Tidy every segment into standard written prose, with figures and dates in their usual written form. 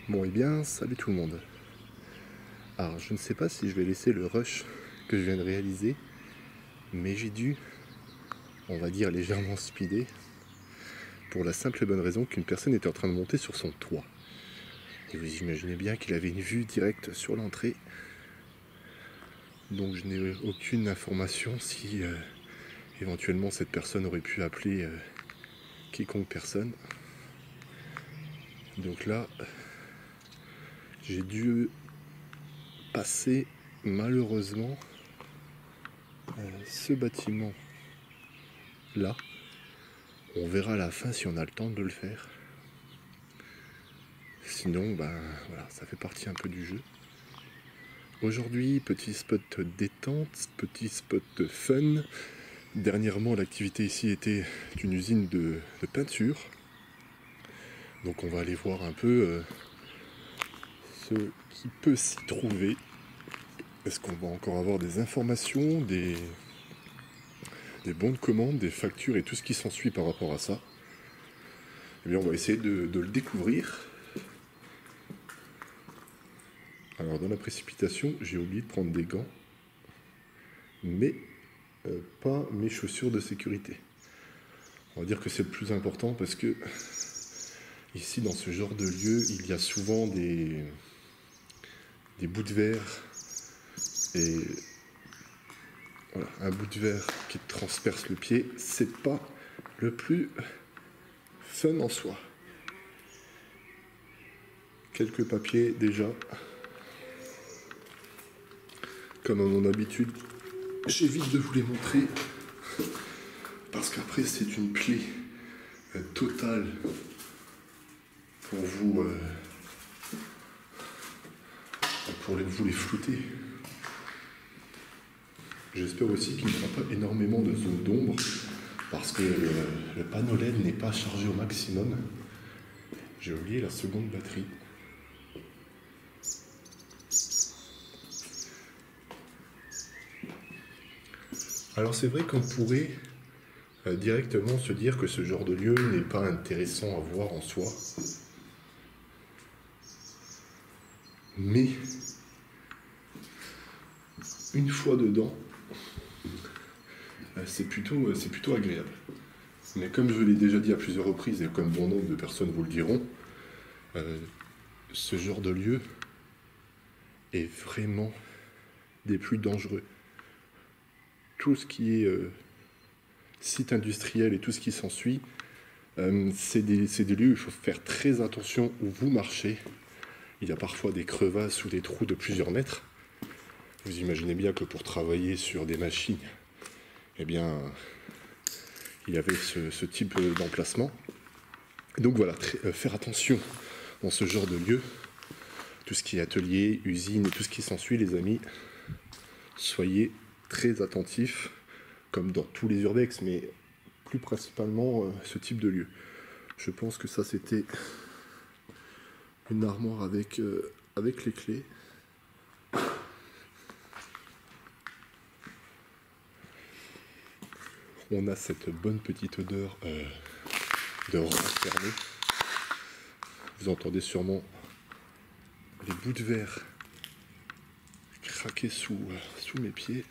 Bon, et bien, salut tout le monde. Alors, je ne sais pas si je vais laisser le rush que je viens de réaliser, mais j'ai dû, on va dire, légèrement speeder, pour la simple et bonne raison qu'une personne était en train de monter sur son toit. Et vous imaginez bien qu'il avait une vue directe sur l'entrée, donc je n'ai aucune information si éventuellement cette personne aurait pu appeler quiconque personne. Donc là, j'ai dû passer malheureusement ce bâtiment là. On verra à la fin si on a le temps de le faire. Sinon, ben voilà, ça fait partie un peu du jeu. Aujourd'hui, petit spot détente, petit spot fun. Dernièrement, l'activité ici était une usine de peinture. Donc on va aller voir un peu ce qui peut s'y trouver. Est-ce qu'on va encore avoir des informations, des bons de commande, des factures et tout ce qui s'ensuit par rapport à ça? Eh bien, on va essayer de le découvrir. Alors, dans la précipitation, j'ai oublié de prendre des gants, mais pas mes chaussures de sécurité. On va dire que c'est le plus important parce que ici, dans ce genre de lieu, il y a souvent des bouts de verre et voilà, un bout de verre qui transperce le pied, c'est pas le plus fun en soi. Quelques papiers déjà. Comme à mon habitude, j'évite de vous les montrer parce qu'après c'est une plaie totale pour vous vous les flouter. J'espère aussi qu'il n'y aura pas énormément de zones d'ombre parce que le panneau LED n'est pas chargé au maximum. J'ai oublié la seconde batterie. Alors c'est vrai qu'on pourrait directement se dire que ce genre de lieu n'est pas intéressant à voir en soi. Mais une fois dedans, c'est plutôt agréable. Mais comme je l'ai déjà dit à plusieurs reprises et comme bon nombre de personnes vous le diront, ce genre de lieu est vraiment des plus dangereux. Tout ce qui est site industriel et tout ce qui s'ensuit, c'est des lieux où il faut faire très attention où vous marchez. Il y a parfois des crevasses ou des trous de plusieurs mètres. Vous imaginez bien que pour travailler sur des machines, eh bien, il y avait ce type d'emplacement. Donc voilà, faire attention dans ce genre de lieu. Tout ce qui est atelier, usine et tout ce qui s'ensuit, les amis, soyez très attentifs, comme dans tous les urbex, mais plus principalement ce type de lieu. Je pense que ça c'était une armoire avec les clés. On a cette bonne petite odeur de rang fermé. Vous entendez sûrement les bouts de verre craquer sous mes pieds.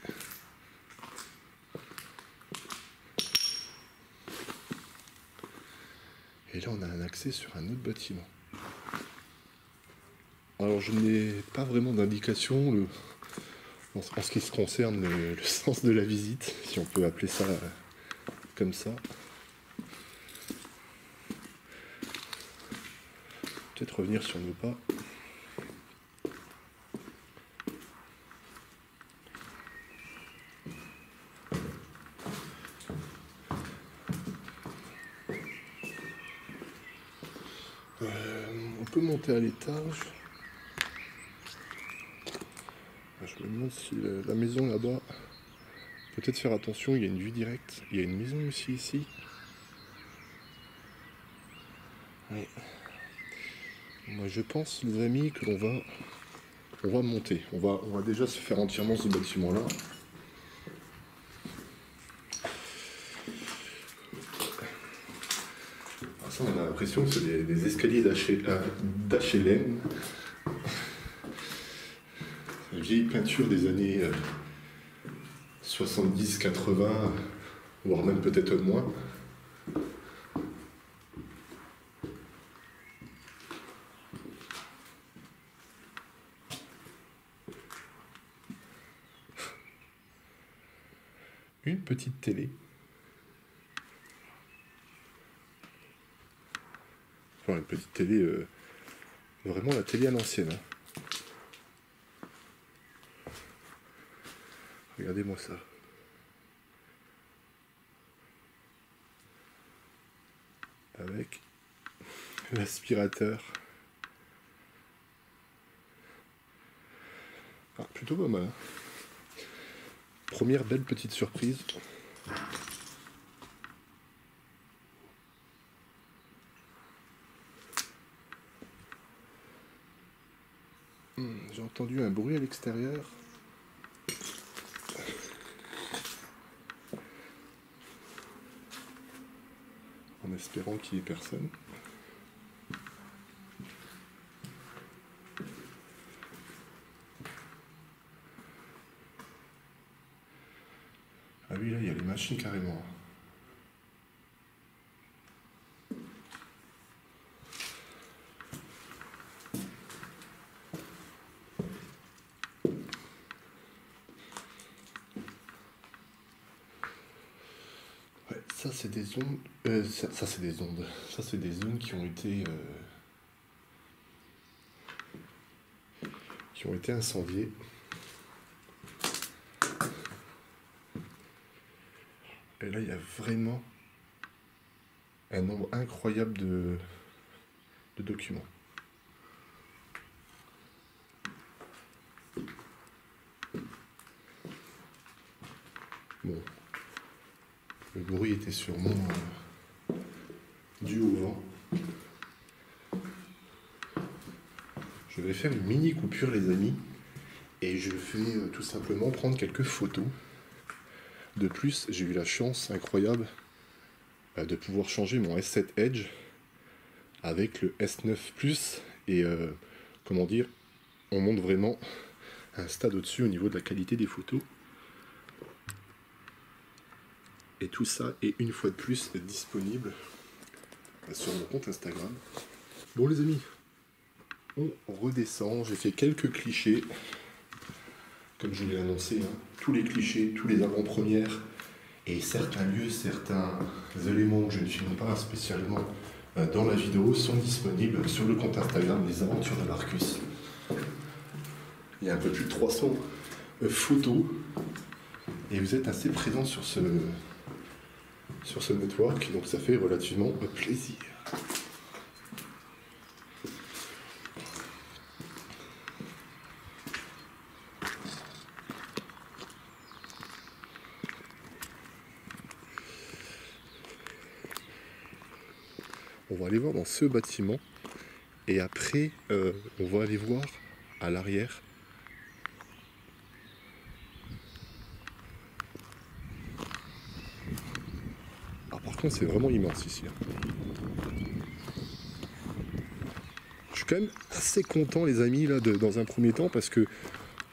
Et là, on a un accès sur un autre bâtiment. Alors, je n'ai pas vraiment d'indication en ce qui se concerne le sens de la visite, si on peut appeler ça comme ça. Peut-être revenir sur nos pas. On peut monter à l'étage. Je me demande si la maison là-bas, peut-être faire attention, il y a une vue directe. Il y a une maison aussi ici. Oui. Moi je pense, les amis, que on va monter. On va déjà se faire entièrement ce bâtiment-là. Ça, on a l'impression que c'est des escaliers d'HLM. Une vieille peinture des années 70, 80, voire même peut-être moins. Une petite télé. Enfin, une petite télé, vraiment la télé à l'ancienne. Hein. Regardez-moi ça. Avec l'aspirateur. Ah, plutôt pas mal. Hein. Première belle petite surprise. J'ai entendu un bruit à l'extérieur. En espérant qu'il n'y ait personne. Ah oui, là, il y a les machines carrément. Ouais, ça, c'est des ondes. Ça, c'est des ondes. Ça, c'est des zones qui ont été incendiées. Et là, il y a vraiment un nombre incroyable de documents. Bon, le bruit était sûrement dû au vent. Je vais faire une mini coupure, les amis, et je vais tout simplement prendre quelques photos. De plus, j'ai eu la chance incroyable de pouvoir changer mon S7 Edge avec le S9 Plus et comment dire, on monte vraiment un stade au-dessus au niveau de la qualité des photos. Et tout ça est une fois de plus disponible sur mon compte Instagram. Bon les amis, on redescend, j'ai fait quelques clichés. Comme je l'ai annoncé, hein, tous les clichés, tous les avant-premières et certains lieux, certains éléments que je ne filme pas spécialement dans la vidéo sont disponibles sur le compte Instagram Les Aventures de Marcus. Il y a un peu plus de 300 photos et vous êtes assez présents sur ce network, donc ça fait relativement plaisir. On va aller voir dans ce bâtiment et après on va aller voir à l'arrière. Ah, par contre c'est vraiment immense ici. Je suis quand même assez content les amis là dans un premier temps parce que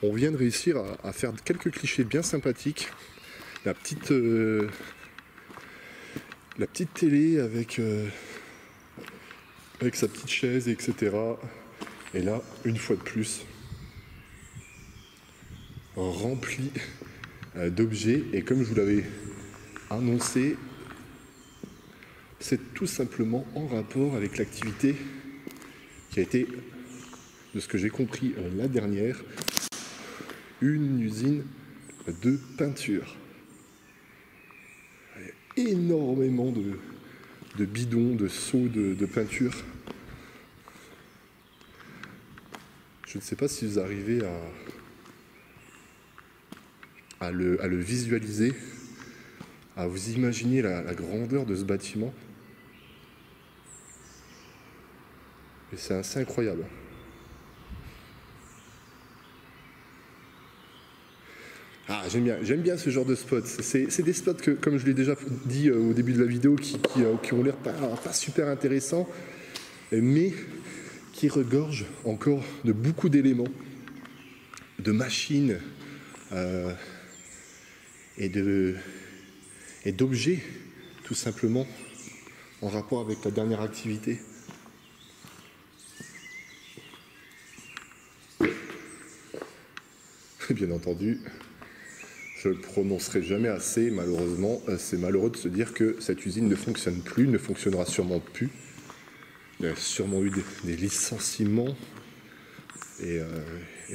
on vient de réussir à faire quelques clichés bien sympathiques. La petite télé avec sa petite chaise, etc. Et là, une fois de plus, rempli d'objets. Et comme je vous l'avais annoncé, c'est tout simplement en rapport avec l'activité qui a été, de ce que j'ai compris la dernière, une usine de peinture. Il y a énormément de bidons, de seaux de peinture. Je ne sais pas si vous arrivez à le visualiser, à vous imaginer la grandeur de ce bâtiment. Et c'est assez incroyable. Ah, j'aime bien ce genre de spots. C'est des spots que, comme je l'ai déjà dit au début de la vidéo, qui ont l'air pas super intéressants, mais qui regorgent encore de beaucoup d'éléments, de machines et d'objets, tout simplement, en rapport avec la dernière activité. Et bien entendu, je ne le prononcerai jamais assez, malheureusement. C'est malheureux de se dire que cette usine ne fonctionne plus, ne fonctionnera sûrement plus. Il y a sûrement eu des licenciements. Et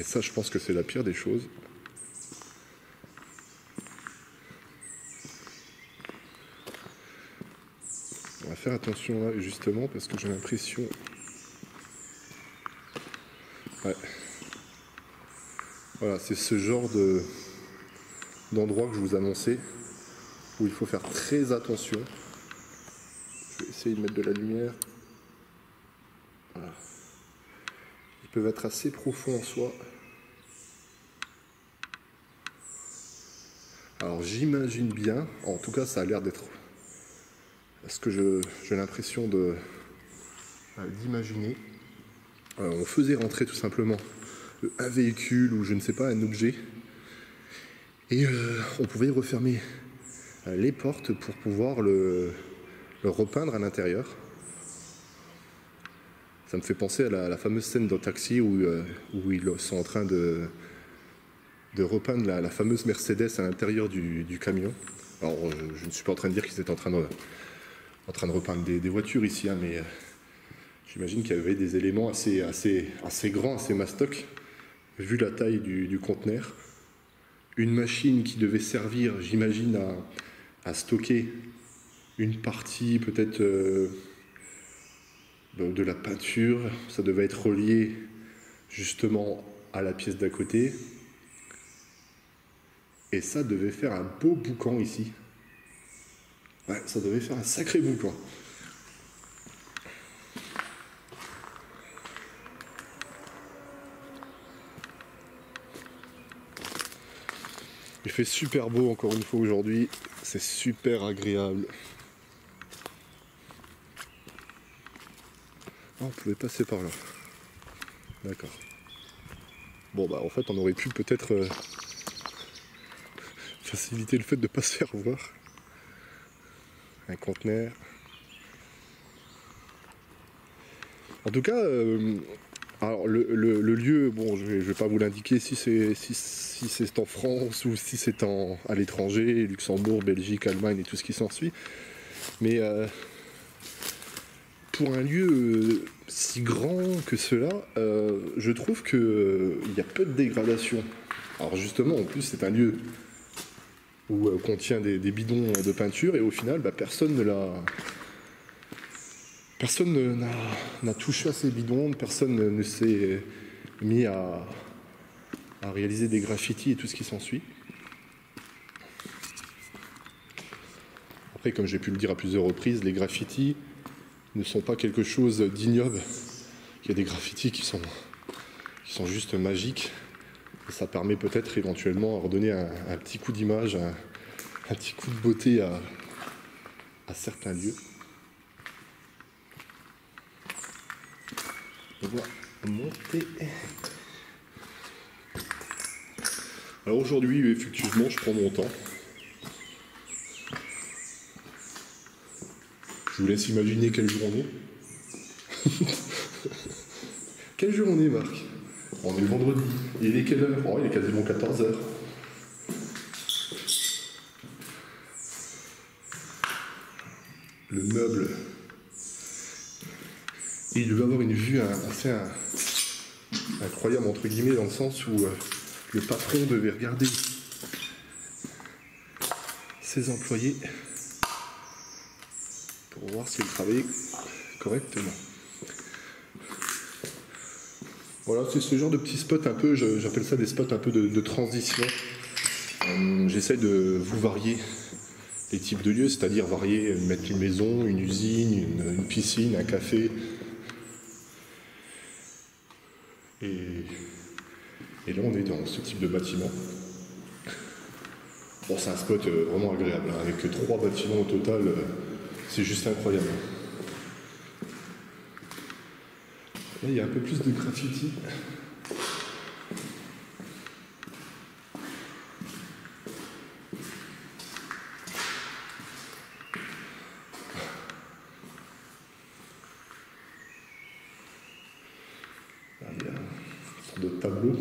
ça, je pense que c'est la pire des choses. On va faire attention là, justement, parce que j'ai l'impression... Ouais. Voilà, c'est ce genre d'endroit que je vous annonçais, où il faut faire très attention. Je vais essayer de mettre de la lumière. Voilà. Ils peuvent être assez profonds en soi. Alors j'imagine bien, en tout cas ça a l'air d'être ce que j'ai l'impression d'imaginer. On faisait rentrer tout simplement un véhicule ou je ne sais pas, un objet. Et on pouvait refermer les portes pour pouvoir le repeindre à l'intérieur. Ça me fait penser à la fameuse scène dans Taxi où ils sont en train de repeindre la fameuse Mercedes à l'intérieur du camion. Alors je ne suis pas en train de dire qu'ils étaient en train de repeindre des voitures ici, hein, mais j'imagine qu'il y avait des éléments assez grands, assez mastoc, vu la taille du conteneur. Une machine qui devait servir, j'imagine, à stocker une partie peut-être de la peinture. Ça devait être relié justement à la pièce d'à côté. Et ça devait faire un beau boucan ici. Ouais, ça devait faire un sacré boucan. Il fait super beau encore une fois aujourd'hui. C'est super agréable. Ah, on pouvait passer par là. D'accord. Bon bah en fait on aurait pu peut-être faciliter le fait de ne pas se faire voir. Un conteneur. En tout cas, alors le lieu, bon, je vais pas vous l'indiquer si c'est en France ou si c'est à l'étranger, Luxembourg, Belgique, Allemagne et tout ce qui s'ensuit. Mais pour un lieu si grand que cela, je trouve qu'il y a peu de dégradation. Alors justement, en plus, c'est un lieu où contient des bidons de peinture et au final, personne n'a touché à ces bidons, personne ne s'est mis à réaliser des graffitis et tout ce qui s'ensuit. Après, comme j'ai pu le dire à plusieurs reprises, les graffitis ne sont pas quelque chose d'ignoble. Il y a des graffitis qui sont juste magiques. Et ça permet peut-être éventuellement à redonner un petit coup d'image, un petit coup de beauté à certains lieux. On va monter. Alors aujourd'hui, effectivement, je prends mon temps. Je vous laisse imaginer quelle journée. Quelle journée, Marc? On est le vendredi. Il est quelle heure? Oh, il est quasiment 14h. Le meuble. Et il devait avoir une vue assez incroyable, entre guillemets, dans le sens où le patron devait regarder ses employés pour voir s'ils travaillaient correctement. Voilà, c'est ce genre de petits spots un peu, j'appelle ça des spots un peu de transition. J'essaie de vous varier les types de lieux, c'est-à-dire varier, mettre une maison, une usine, une piscine, un café. Et là, on est dans ce type de bâtiment. Bon, c'est un spot vraiment agréable, hein, avec 3 bâtiments au total, c'est juste incroyable. Là, il y a un peu plus de graffiti. Là, il y a une sorte de tableau.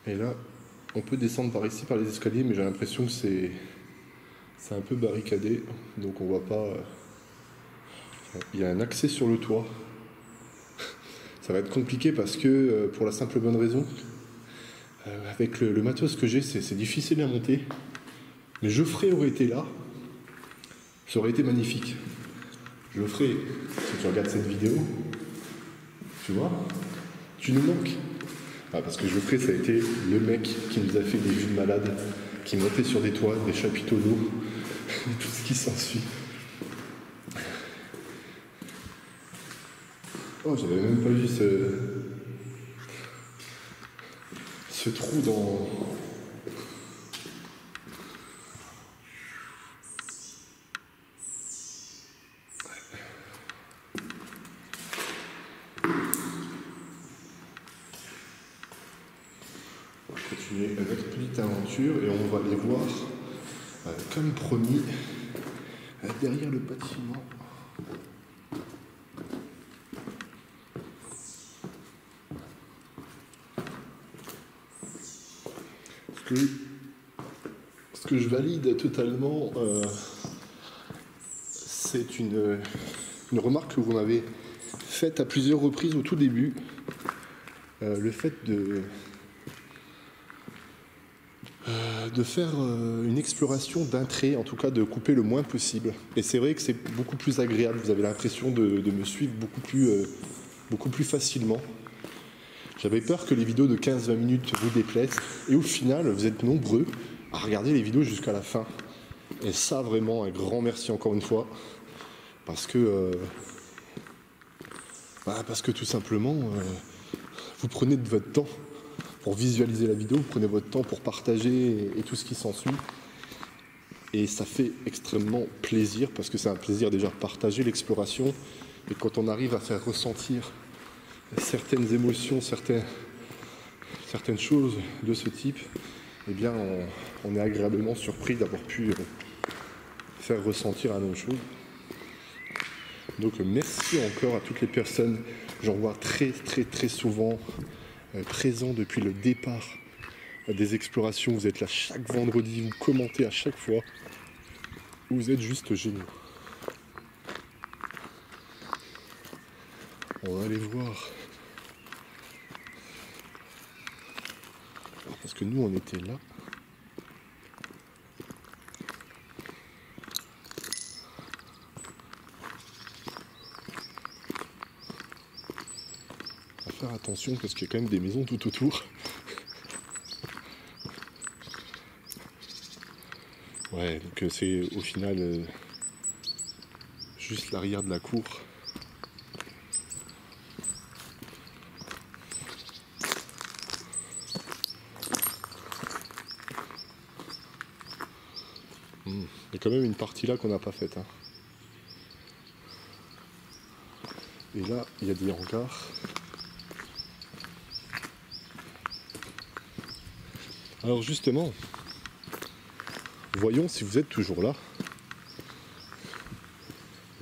Et là, on peut descendre par ici, par les escaliers, mais j'ai l'impression que c'est un peu barricadé, donc on voit pas. Il y a un accès sur le toit. Ça va être compliqué parce que, pour la simple bonne raison, avec le matos que j'ai, c'est difficile à monter. Mais Geoffrey aurait été là, ça aurait été magnifique. Geoffrey, si tu regardes cette vidéo, tu vois, tu nous manques. Ah, parce que Geoffrey, ça a été le mec qui nous a fait des vues de malade, qui montait sur des toits, des chapiteaux d'eau, et tout ce qui s'ensuit. Oh, j'avais même pas vu ce trou dans... On va continuer notre petite aventure et on va aller voir, comme promis, derrière le bâtiment. Ce que je valide totalement, c'est une remarque que vous m'avez faite à plusieurs reprises au tout début. Le fait de faire une exploration d'un trait, en tout cas de couper le moins possible. Et c'est vrai que c'est beaucoup plus agréable, vous avez l'impression de me suivre beaucoup plus facilement. J'avais peur que les vidéos de 15-20 minutes vous déplaisent, et au final, vous êtes nombreux à regarder les vidéos jusqu'à la fin. Et ça, vraiment, un grand merci encore une fois, parce que tout simplement, vous prenez de votre temps pour visualiser la vidéo, vous prenez votre temps pour partager et tout ce qui s'ensuit. Et ça fait extrêmement plaisir, parce que c'est un plaisir déjà de partager l'exploration, et quand on arrive à faire ressentir certaines émotions, certaines choses de ce type, eh bien on est agréablement surpris d'avoir pu faire ressentir la même chose. Donc merci encore à toutes les personnes, j'en vois très souvent présents depuis le départ des explorations. Vous êtes là chaque vendredi, vous commentez à chaque fois, vous êtes juste géniaux. On va aller voir. Parce que nous, on était là. On va faire attention parce qu'il y a quand même des maisons tout autour. Ouais, donc c'est au final juste l'arrière de la cour. Il y a quand même une partie là qu'on n'a pas faite. Hein. Et là, il y a des hangars. Alors justement, voyons si vous êtes toujours là.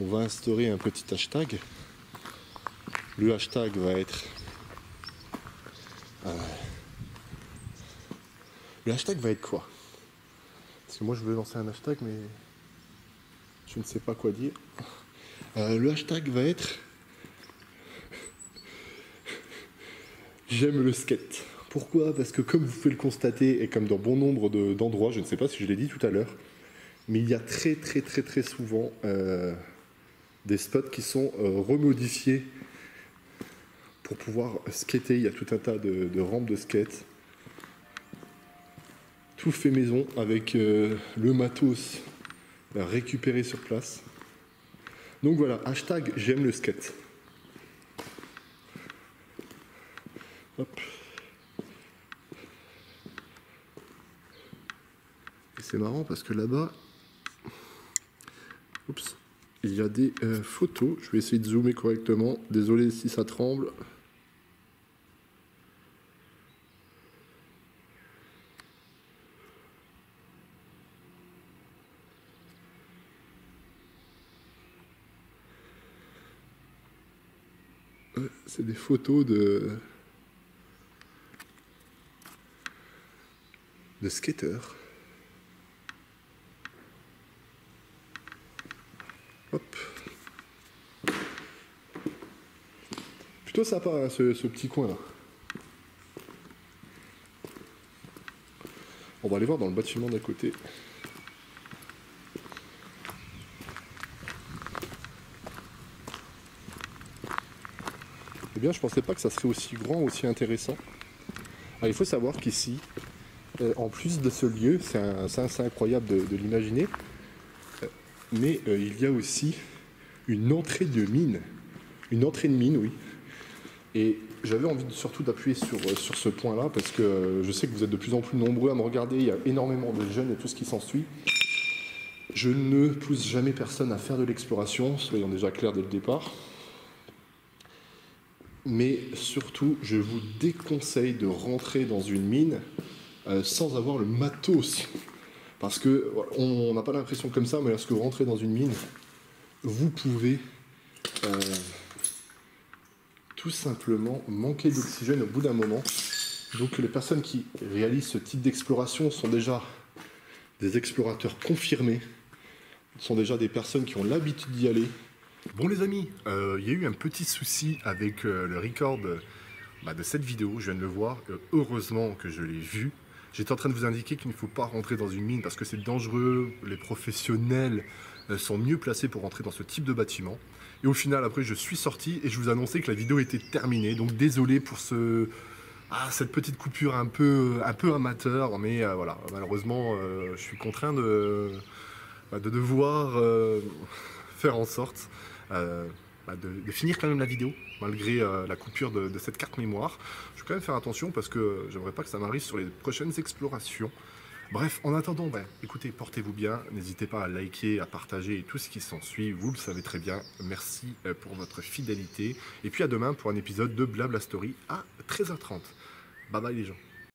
On va instaurer un petit hashtag. Le hashtag va être... le hashtag va être quoi? Parce que moi je veux lancer un hashtag mais je ne sais pas quoi dire. Le hashtag va être... J'aime le skate. Pourquoi? Parce que comme vous pouvez le constater, et comme dans bon nombre d'endroits, je ne sais pas si je l'ai dit tout à l'heure, mais il y a très souvent des spots qui sont remodifiés pour pouvoir skater. Il y a tout un tas de rampes de skate. Tout fait maison avec le matos récupéré sur place. Donc voilà, hashtag j'aime le skate. Hop. Et c'est marrant parce que là-bas, oups, il y a des photos. Je vais essayer de zoomer correctement. Désolé si ça tremble. C'est des photos de skateurs. Hop. Plutôt sympa hein, ce petit coin là. On va aller voir dans le bâtiment d'à côté. Eh bien, je pensais pas que ça serait aussi grand, aussi intéressant. Alors, il faut savoir qu'ici, en plus de ce lieu, c'est incroyable de l'imaginer, mais il y a aussi une entrée de mine. Une entrée de mine, oui. Et j'avais envie surtout d'appuyer sur ce point-là, parce que je sais que vous êtes de plus en plus nombreux à me regarder, il y a énormément de jeunes et tout ce qui s'ensuit. Je ne pousse jamais personne à faire de l'exploration, soyons déjà clairs dès le départ. Mais surtout, je vous déconseille de rentrer dans une mine sans avoir le matos. Parce qu'on n'a pas l'impression comme ça, mais lorsque vous rentrez dans une mine, vous pouvez tout simplement manquer d'oxygène au bout d'un moment. Donc les personnes qui réalisent ce type d'exploration sont déjà des explorateurs confirmés, sont déjà des personnes qui ont l'habitude d'y aller. Bon les amis, il y a eu un petit souci avec le record de cette vidéo, je viens de le voir, heureusement que je l'ai vu. J'étais en train de vous indiquer qu'il ne faut pas rentrer dans une mine parce que c'est dangereux, les professionnels sont mieux placés pour rentrer dans ce type de bâtiment. Et au final, après, je suis sorti et je vous annonçais que la vidéo était terminée. Donc désolé pour cette petite coupure un peu amateur, mais voilà, malheureusement, je suis contraint de devoir faire en sorte de finir quand même la vidéo, malgré la coupure de cette carte mémoire. Je vais quand même faire attention parce que j'aimerais pas que ça m'arrive sur les prochaines explorations. Bref, en attendant, écoutez, portez-vous bien, n'hésitez pas à liker, à partager et tout ce qui s'ensuit, vous le savez très bien. Merci pour votre fidélité. Et puis à demain pour un épisode de Blabla Story à 13h30. Bye bye les gens.